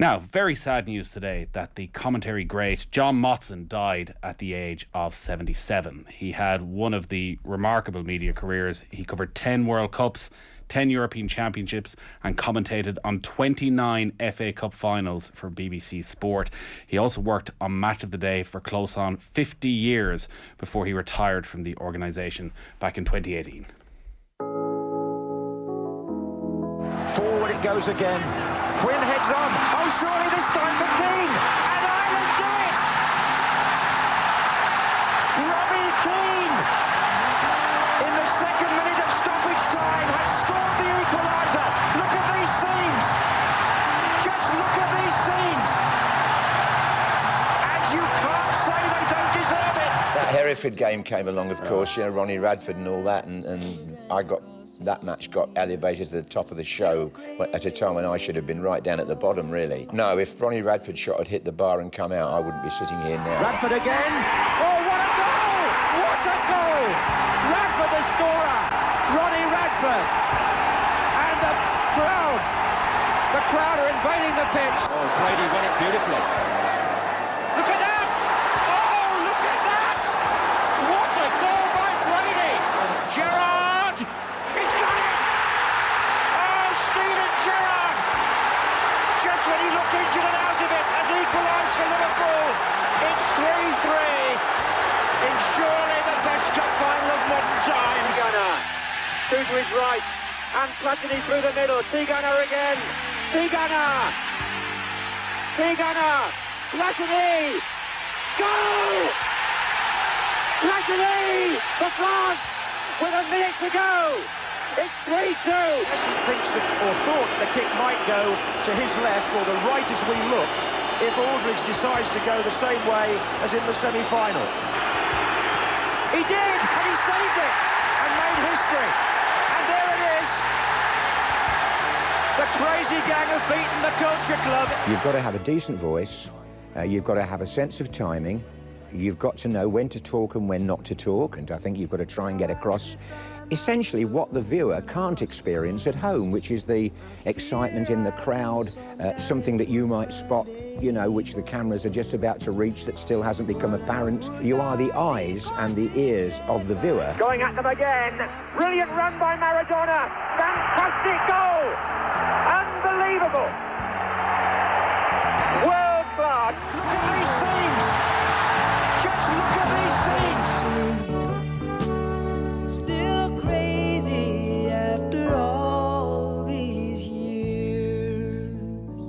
Now, very sad news today that the commentary great John Motson died at the age of 77. He had one of the remarkable media careers. He covered 10 World Cups, 10 European Championships and commentated on 29 FA Cup finals for BBC Sport. He also worked on Match of the Day for close on 50 years before he retired from the organisation back in 2018. Forward it goes again. Quinn heads on. Oh, surely this time for Keane. And Ireland do it! Robbie Keane, in the second minute of stoppage time, has scored the equaliser. Look at these scenes. Just look at these scenes. And you can't say they don't deserve it. That Hereford game came along, of course, you know, Ronnie Radford and all that, and that match got elevated to the top of the show at a time when I should have been right down at the bottom, really. No, if Ronnie Radford's shot had hit the bar and come out, I wouldn't be sitting here now. Radford again. Oh, what a goal! What a goal! Radford the scorer. Ronnie Radford. And the crowd are invading the pitch. Oh, Brady won it beautifully. Look at that! Oh, look at that! What a goal by Brady! Gerrard! He's got it! Oh, Steven Gerrard! Just when he looked injured and out of it, has equalised for Liverpool. It's 3-3 in surely the best cup final of modern times. Gunnar, through to his right, and Platini through the middle. Gunnar again. Gunnar! Platini! Goal! Platini for France with a minute to go. It's 3-2. Messi thinks or thought the kick might go to his left or the right as we look if Aldridge decides to go the same way as in the semi-final. He did, and he saved it and made history. And there it is. The crazy gang have beaten the Culture Club. You've got to have a decent voice. You've got to have a sense of timing. You've got to know when to talk and when not to talk. And I think you've got to try and get across essentially what the viewer can't experience at home, which is the excitement in the crowd, something that you might spot, you know, which the cameras are just about to reach that still hasn't become apparent. You are the eyes and the ears of the viewer. Going at them again. Brilliant run by Maradona. Fantastic goal. Unbelievable. World class. Look at these scenes. Just look at these scenes. Still crazy after all these years.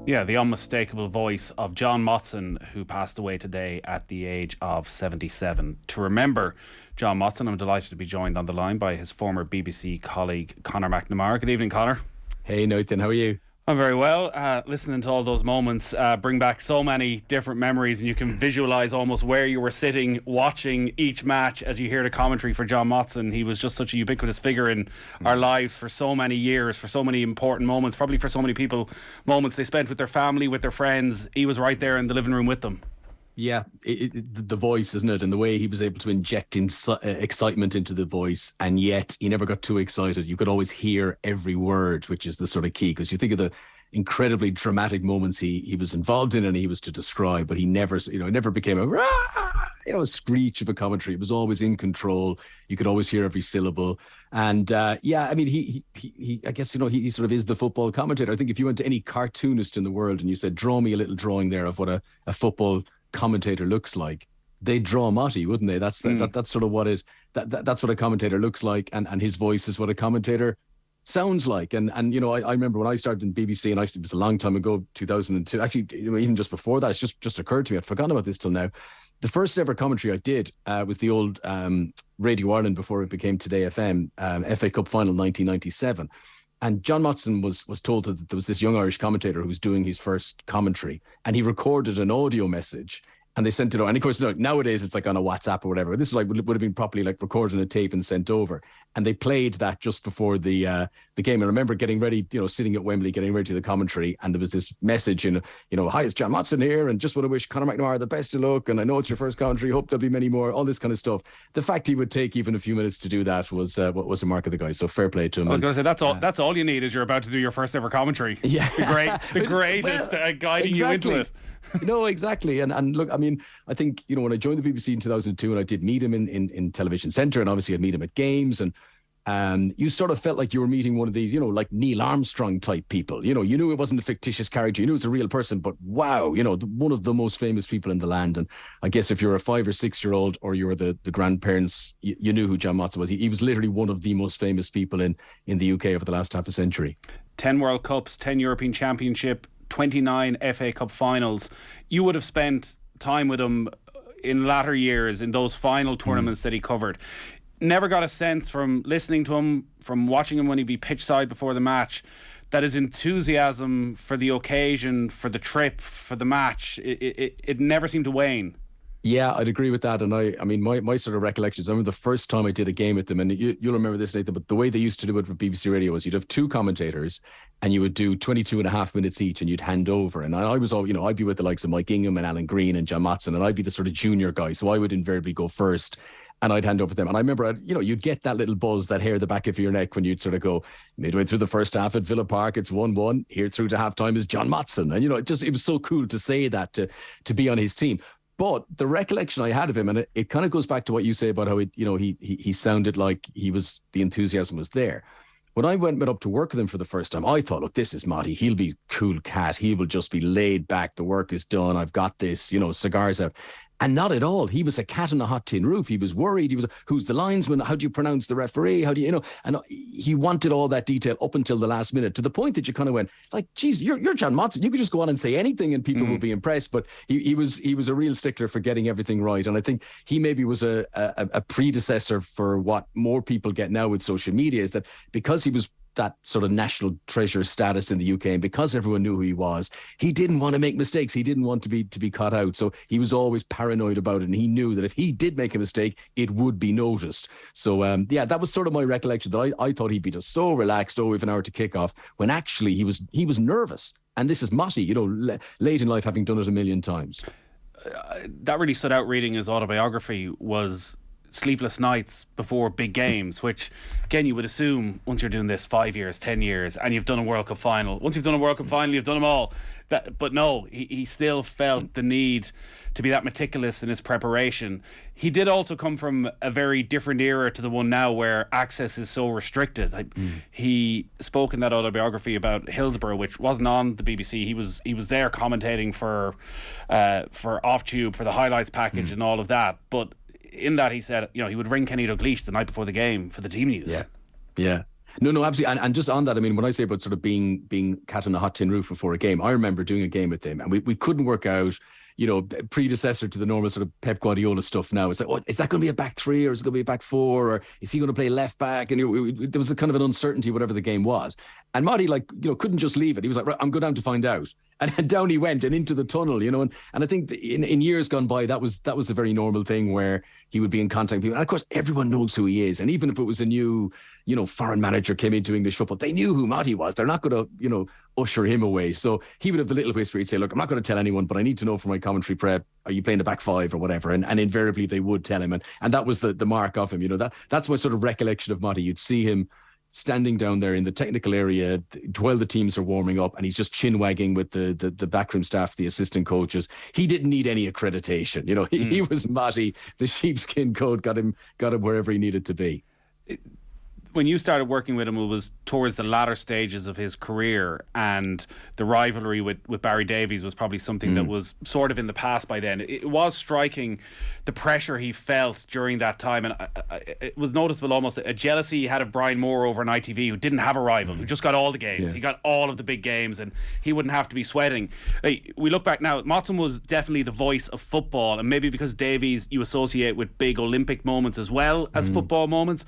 Yeah, the unmistakable voice of John Motson, who passed away today at the age of 77. To remember John Motson, I'm delighted to be joined on the line by his former BBC colleague, Conor McNamara. Good evening, Conor. Hey, Nathan, how are you? I'm very well. Listening to all those moments bring back so many different memories, and you can visualise almost where you were sitting watching each match as you hear the commentary for John Motson. He was just such a ubiquitous figure in our lives for so many years, for so many important moments, probably for so many people, moments they spent with their family, with their friends. He was right there in the living room with them. Yeah, the voice, isn't it? And the way he was able to inject excitement into the voice, and yet he never got too excited. You could always hear every word, which is the sort of key, because you think of the incredibly dramatic moments he was involved in and he was to describe, but he never, never became a screech of a commentary. It was always in control. You could always hear every syllable. And I mean, he I guess, he sort of is the football commentator. I think if you went to any cartoonist in the world and you said, draw me a little drawing there of what a football commentator looks like, they'd draw Motti, wouldn't they? That's sort of what that's what a commentator looks like, and his voice is what a commentator sounds like. And I remember when I started in BBC, and it was a long time ago, 2002. Actually, even just before that, it's just occurred to me. I'd forgotten about this till now. The first ever commentary I did was the old Radio Ireland before it became Today FM, FA Cup final 1997. And John Motson was told that there was this young Irish commentator who was doing his first commentary, and he recorded an audio message And they sent it over. And of course, nowadays it's like on a WhatsApp or whatever. This would have been properly like recorded on a tape and sent over. And they played that just before the game. I remember getting ready, sitting at Wembley, getting ready to the commentary. And there was this message, hi, it's John Motson here. And just want to wish Conor McNamara the best of luck. And I know it's your first commentary. Hope there'll be many more, all this kind of stuff. The fact he would take even a few minutes to do that was a mark of the guy. So fair play to him. I was going to say, that's all you need is you're about to do your first ever commentary. Yeah. The greatest guiding you into it. No, exactly. And look, I mean, I think, when I joined the BBC in 2002 and I did meet him in Television Centre, and obviously I'd meet him at games, and you sort of felt like you were meeting one of these, like Neil Armstrong type people. You knew it wasn't a fictitious character. You knew it was a real person, but wow, one of the most famous people in the land. And I guess if you're a 5 or 6 year old or you were the grandparents, you knew who John Motson was. He was literally one of the most famous people in the UK over the last half a century. 10 World Cups, 10 European Championship, 29 FA Cup finals. You would have spent time with him in latter years in those final tournaments that he covered. Never got a sense from listening to him, from watching him when he'd be pitch side before the match, that his enthusiasm for the occasion, for the trip, for the match, it never seemed to wane. Yeah, I'd agree with that. And I mean, my sort of recollections, I remember the first time I did a game with them, and you'll remember this, Nathan, but the way they used to do it with BBC Radio was you'd have 2 commentators and you would do 22 and a half minutes each and you'd hand over. And I was all, I'd be with the likes of Mike Ingham and Alan Green and John Motson, and I'd be the sort of junior guy. So I would invariably go first and I'd hand over to them. And I remember, you'd get that little buzz, that hair at the back of your neck when you'd sort of go midway through the first half at Villa Park, it's 1-1. Here through to halftime is John Motson. And, it was so cool to say that, to be on his team. But the recollection I had of him, and it kind of goes back to what you say about how he sounded like the enthusiasm was there. When I went up to work with him for the first time, I thought, look, this is Matty. He'll be cool cat. He will just be laid back. The work is done. I've got this, cigars out. And not at all. He was a cat on a hot tin roof. He was worried. He was, who's the linesman? How do you pronounce the referee? How do you, And he wanted all that detail up until the last minute, to the point that you kind of went, like, geez, you're John Motson. You could just go on and say anything and people will be impressed. But he was a real stickler for getting everything right. And I think he maybe was a predecessor for what more people get now with social media, is that because he was that sort of national treasure status in the UK, and because everyone knew who he was, he didn't want to make mistakes. He didn't want to be caught out. So he was always paranoid about it, and he knew that if he did make a mistake, it would be noticed. So that was sort of my recollection, that I thought he'd be just so relaxed, we have an hour to kick off, when actually he was nervous. And this is Matty, late in life, having done it a million times. That really stood out reading his autobiography, was sleepless nights before big games, which again you would assume once you're doing this 5 years, 10 years, and you've done a World Cup final, once you've done a World Cup final, you've done them all. But no, he still felt the need to be that meticulous in his preparation. He did also come from a very different era to the one now, where access is so restricted. He spoke in that autobiography about Hillsborough, which wasn't on the BBC. He was there commentating for Off Tube, for the highlights package and all of that. But in that, he said, he would ring Kenny Dalglish the night before the game for the team news. Yeah. No, absolutely. And just on that, I mean, when I say about sort of being cat on a hot tin roof before a game, I remember doing a game with him, and we couldn't work out, predecessor to the normal sort of Pep Guardiola stuff now. It's like, is that going to be a back 3 or is it going to be a back 4, or is he going to play left back? And there was a kind of an uncertainty, whatever the game was. And Matty, couldn't just leave it. He was like, right, I'm going down to find out. And down he went and into the tunnel, and I think in years gone by, that was a very normal thing, where he would be in contact with people. And of course, everyone knows who he is. And even if it was a new, foreign manager came into English football, they knew who Matty was. They're not going to, usher him away. So he would have the little whisper. He'd say, look, I'm not going to tell anyone, but I need to know for my commentary prep, are you playing the back 5 or whatever? And invariably they would tell him. And that was the mark of him. That's my sort of recollection of Matty. You'd see him standing down there in the technical area while the teams are warming up, and he's just chin wagging with the backroom staff, the assistant coaches. He didn't need any accreditation. He was Matty. The sheepskin coat got him wherever he needed to be. When you started working with him, it was towards the latter stages of his career, and the rivalry with Barry Davies was probably something that was sort of in the past by then. It was striking, the pressure he felt during that time, and it was noticeable, almost a jealousy he had of Brian Moore over on ITV, who didn't have a rival, who just got all the games. Yeah. He got all of the big games, and he wouldn't have to be sweating. We look back now, Motson was definitely the voice of football, and maybe because Davies you associate with big Olympic moments as well as football moments,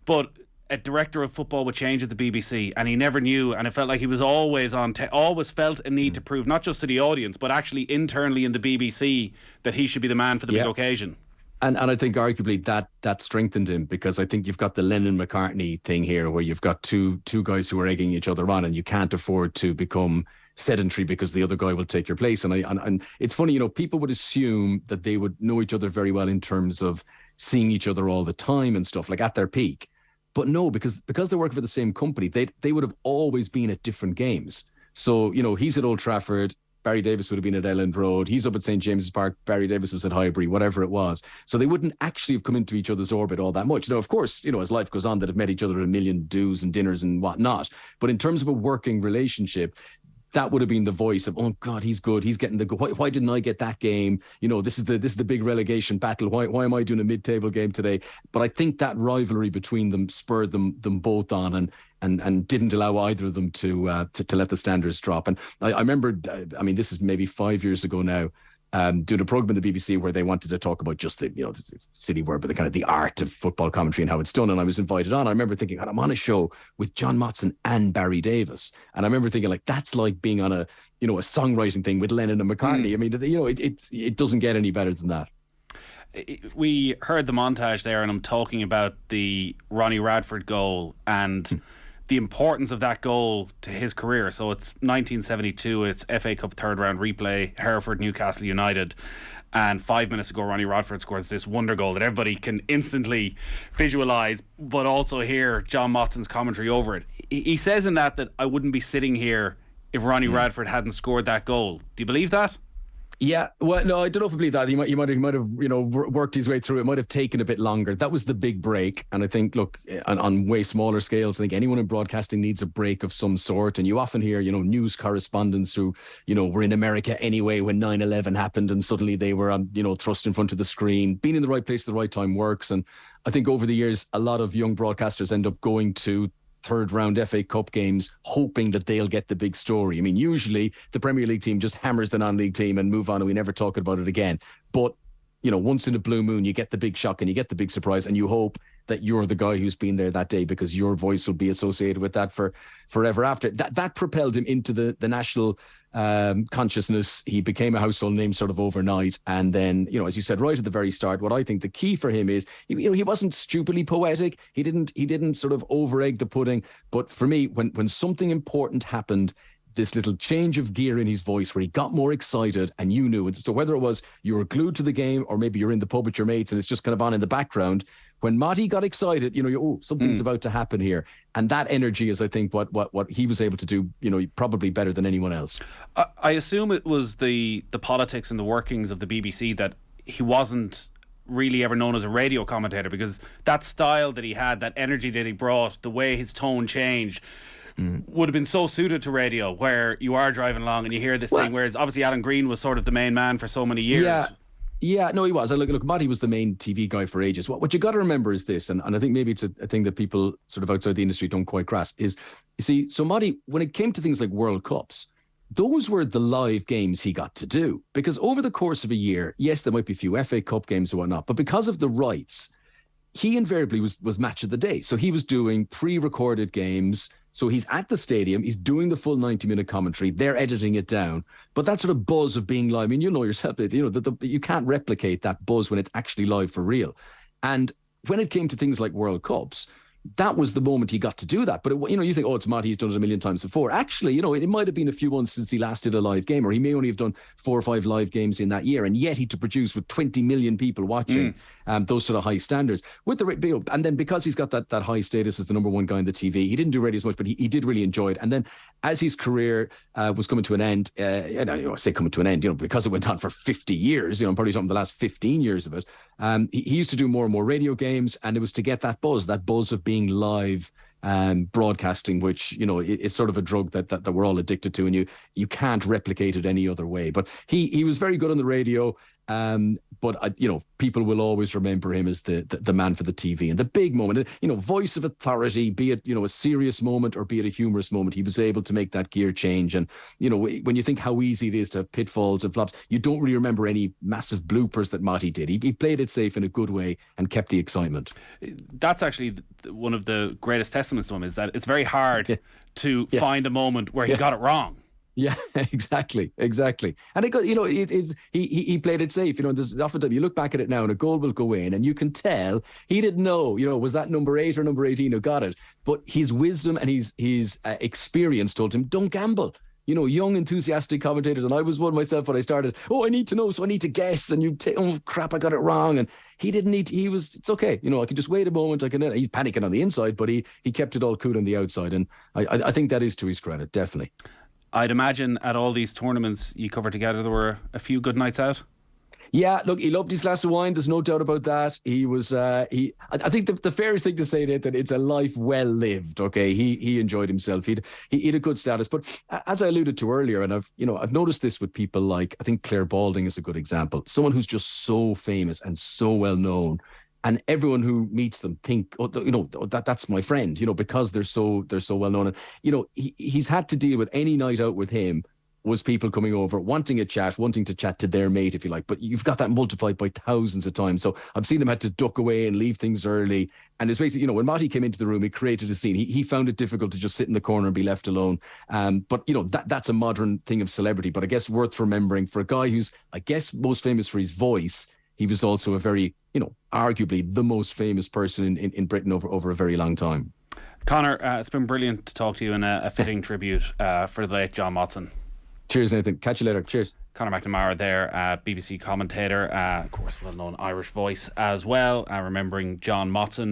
but a director of football would change at the BBC, and he never knew, and it felt like he was always on, always felt a need to prove, not just to the audience, but actually internally in the BBC, that he should be the man for the big occasion. And I think arguably that strengthened him, because I think you've got the Lennon-McCartney thing here, where you've got two guys who are egging each other on, and you can't afford to become sedentary because the other guy will take your place. And it's funny, people would assume that they would know each other very well in terms of seeing each other all the time and stuff, like at their peak. But no, because they work for the same company, they would have always been at different games. So, he's at Old Trafford, Barry Davies would have been at Elland Road, he's up at St. James's Park, Barry Davies was at Highbury, whatever it was. So they wouldn't actually have come into each other's orbit all that much. Now, of course, as life goes on, they'd have met each other at a million do's and dinners and whatnot. But in terms of a working relationship, that would have been the voice of, oh God, he's good, he's getting the good. Why didn't I get that game? This is the big relegation battle. Why am I doing a mid-table game today? But I think that rivalry between them spurred them both on, and didn't allow either of them to let the standards drop. And I remember, this is maybe 5 years ago now, doing a program in the BBC where they wanted to talk about just the silly word, but the kind of the art of football commentary and how it's done. And I was invited on. I remember thinking, I'm on a show with John Motson and Barry Davies. And I remember thinking, like, that's like being on a songwriting thing with Lennon and McCartney. It doesn't get any better than that. We heard the montage there, and I'm talking about the Ronnie Radford goal and the importance of that goal to his career. So it's 1972, it's FA Cup third round replay, Hereford, Newcastle United, and 5 minutes ago Ronnie Radford scores this wonder goal that everybody can instantly visualise, but also hear John Motson's commentary over it. He says in that I wouldn't be sitting here if Ronnie Radford hadn't scored that goal. Do you believe that? Yeah, well, no, I don't know if I believe that. He might have worked his way through it. Might have taken a bit longer. That was the big break. And I think, look, on way smaller scales, I think anyone in broadcasting needs a break of some sort. And you often hear, news correspondents who, were in America anyway when 9/11 happened, and suddenly they were, thrust in front of the screen. Being in the right place at the right time works. And I think over the years, a lot of young broadcasters end up going to third round FA Cup games hoping that they'll get the big story. Usually the Premier League team just hammers the non-league team and move on, and we never talk about it again. But once in a blue moon, you get the big shock and you get the big surprise, and you hope that you're the guy who's been there that day, because your voice will be associated with that for forever after. That propelled him into the national consciousness. He became a household name sort of overnight. And then, as you said right at the very start, what I think the key for him is, he wasn't stupidly poetic. He didn't sort of over egg the pudding. But for me, when something important happened, this little change of gear in his voice where he got more excited, and you knew. And so whether it was you were glued to the game, or maybe you're in the pub with your mates and it's just kind of on in the background, when Motty got excited, something's about to happen here. And that energy is, I think, what he was able to do, probably better than anyone else. I assume it was the politics and the workings of the BBC that he wasn't really ever known as a radio commentator, because that style that he had, that energy that he brought, the way his tone changed, would have been so suited to radio, where you are driving along and you hear this thing, whereas obviously Alan Green was sort of the main man for so many years. Yeah, no, he was. Look, Matty was the main TV guy for ages. What you got to remember is this, and I think maybe it's a thing that people sort of outside the industry don't quite grasp, is, you see, so Matty, when it came to things like World Cups, those were the live games he got to do. Because over the course of a year, yes, there might be a few FA Cup games or whatnot, but because of the rights, he invariably was match of the day. So he was doing pre-recorded games. So he's at the stadium, he's doing the full 90-minute commentary, they're editing it down. But that sort of buzz of being live, you know yourself, that you can't replicate that buzz when it's actually live for real. And when it came to things like World Cups, that was the moment he got to do that. But, you think, it's Matty, he's done it a million times before. Actually, it might have been a few months since he last did a live game, or he may only have done 4 or 5 live games in that year. And yet he to produce with 20 million people watching those sort of high standards. And then because he's got that high status as the number one guy on the TV, he didn't do radio as much, but he did really enjoy it. And then as his career was coming to an end, I say coming to an end, because it went on for 50 years, I'm probably talking the last 15 years of it, he used to do more and more radio games, and it was to get that buzz of being live broadcasting, which it's sort of a drug that we're all addicted to, and you can't replicate it any other way. But he was very good on the radio. But people will always remember him as the man for the TV and the big moment. Voice of authority, be it a serious moment or be it a humorous moment, he was able to make that gear change. And when you think how easy it is to have pitfalls and flops, you don't really remember any massive bloopers that Motti did. He played it safe in a good way and kept the excitement. That's actually one of the greatest testaments to him, is that it's very hard to find a moment where he got it wrong. Yeah, exactly. And it got, he played it safe. There's often you look back at it now and a goal will go in and you can tell he didn't know, was that number 8 or number 18 who got it? But his wisdom and his experience told him, don't gamble. Young, enthusiastic commentators, and I was one myself when I started. Oh, I need to know, so I need to guess. And you take, oh crap, I got it wrong. And he didn't need. It's okay. I can just wait a moment. He's panicking on the inside, but he kept it all cool on the outside. And I think that is to his credit, definitely. I'd imagine at all these tournaments you covered together, there were a few good nights out. Yeah, look, he loved his glass of wine. There's no doubt about that. He was. I think the fairest thing to say that it's a life well lived. Okay, he enjoyed himself. He had a good status. But as I alluded to earlier, and I've noticed this with people like, I think Claire Balding is a good example. Someone who's just so famous and so well known. And everyone who meets them think, that's my friend, because they're so well known. And he's had to deal with any night out with him was people coming over, wanting to chat to their mate, if you like. But you've got that multiplied by thousands of times. So I've seen him had to duck away and leave things early. And it's basically, when Motti came into the room, he created a scene. He found it difficult to just sit in the corner and be left alone. But that's a modern thing of celebrity. But I guess worth remembering for a guy who's, I guess, most famous for his voice. He was also a very, arguably the most famous person in Britain over a very long time. Conor, it's been brilliant to talk to you, and a fitting tribute for the late John Motson. Cheers, Nathan. Catch you later. Cheers. Conor McNamara there, BBC commentator, of course, well-known Irish voice as well, remembering John Motson.